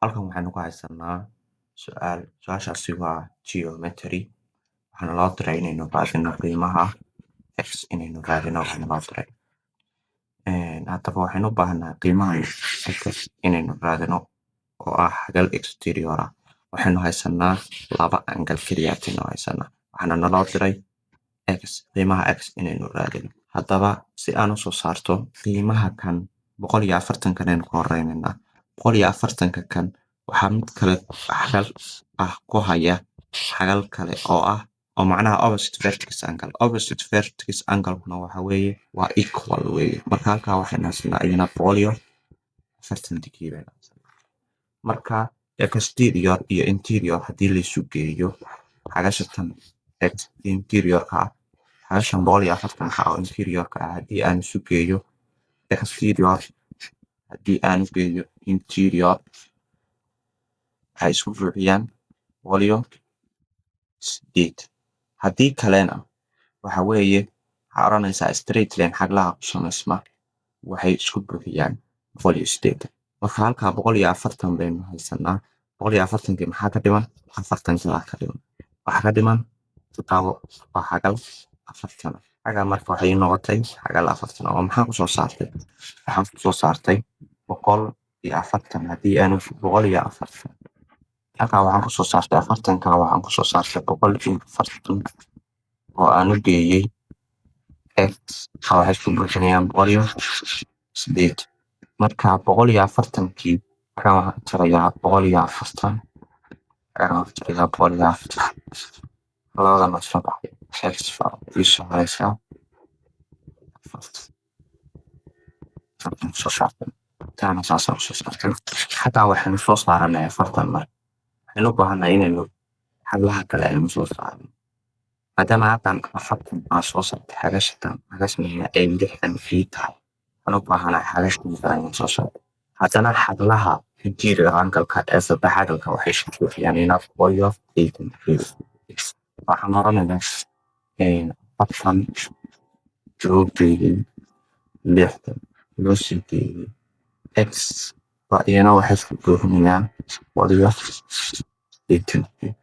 Halkan waxaynu ku haysanaa su'aal. Su'aashaasi waa geometry. Waxaana loo diray inaynu raadino qiimaha x inaynu raadino waxaana loo diray. Haddaba waxaynu u baahannahay qiimaha x inaynu raadino oo ah xagal exterior ah. Waxaynu haysanaa laba angle keliya ayaynu haysanaa. Waxaana naloo diray qiimaha x inaynu raadino. Haddaba si aan u soo saarto qiimaha kan 140 kan aynu ka horeynaynaa. 140 kan waxaa mid kale xagal ah ku haya xagal kale oo macnaha opposite vertex angle. Opposite vertex angle-kuna waxa weeye waa equal weeye. Marka halkaa waxaynu haysanaa iyana 140 degree baynu haysanaa. Marka exterior iyo interior haddii la isu geeyo xagashatan interior-ka ah xagashan 140 oo interior-ka ah haddii aan isu geeyo exterior haddii aan u geeyo interior waxay isku buuxiyaan 108. Haddii kalena waxa weeye waxaa oranaysaa straight line xaglaha ku samaysma waxay isku buuxiyaan 108. Marka halkaa 140 baynu haysanaa. 140 maxaa ka dhiman 40 kala ka dhiman. Waxa ka dhiman waa xagal 40. Xagaa marka waxay noqotay xagal 40 oo maxaa ku soo saartay? Waxaan ku soo saartay 140 haddii aan 140 halkaa waxaan ku soo saartay 40 kale waxaan ku soo saartay 140 oo aan u geeyey x waxay isku buuxinayaan 108. Marka 140kii halkan waxaan jarayaa 140 halkan waxaan jarayaa 140 labadana soo baxay x isoo haysaa soo saartay taana saasaan soo saartay. Xataa waxaynu soo saaranay 40 mar. Waxaynu u baahannahay inaynu xaglaha kale aynu soo saarno. Maadaama halkan 40 aan soo saartay xagashatan xagashana ay 60 fii tahay. Waxaan u baahanahay xagashtan kale aynu soo saarno. Haddana xaglaha interior angle-ka ee saddex xagalka waxay isku buuxiyaan ina 108. Waxaan oranaynaa 40 loo geeyey 60 loo sii geeyey x iyana waxay isku buuxinayaan 108.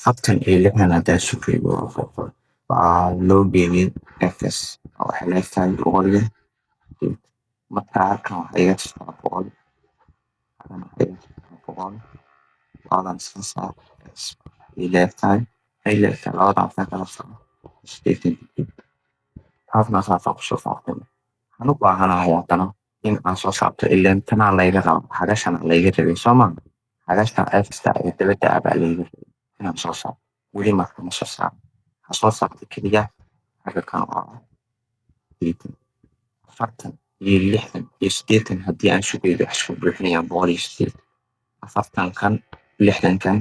40 iyo 60 haddaa isu geeyo waxaa loo geeyey x waxay leegtahay 108. Marka halkan waxaa iga soo 100 halkan waxaa iga soo 100 labadan iska saar x waxay leegtahay labadan waxay kala soo 80. halkan saasaan ku soo saartay. Waxaan u baahanahay haddana in aan soo saarto ileen tanaa layga rabo xagashana layga rabay soo maaha. Xagashan x-ta ee dabadda ah baa layga rabay inaan soo saarto. Weli marka ma soo saarin. Waxaan soo saartay keliya xagalkan oo ah 80. 40 iyo 60 iyo 80 haddii aan isu geeyo waxay isku buuxinayaan 108. 40 kan 60 kan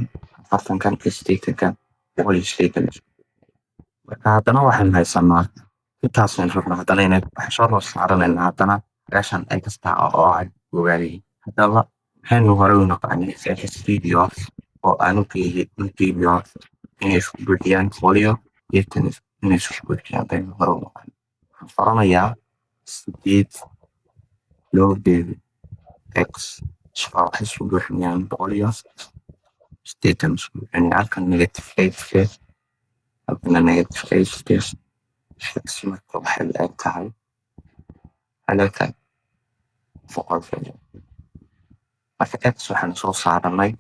40 kan iyo 80 kan 108. Marka haddana waxaan haysanaa intaasaan rabnaa haddana waxaan soo saaranaynaa haddana xagashan ay kasta oo aan ogaanay. Haddaba waxaynu hore u naqaanay exterior oo aan u geeyey interior inay isku buuxiyaan 108 inay isku buuxiyaan baynu hore u naqaanay. Waxaan faranayaa 8 loo geeyey x waxay isku buuxinayaan 108 isku buuxinayaan halkan negative 8 halkana negative 8 x marka waxay leegtahay 100. marka x waxaan soo saaranay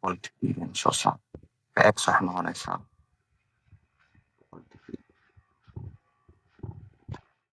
100 degree soo saar x waxay noqonaysaa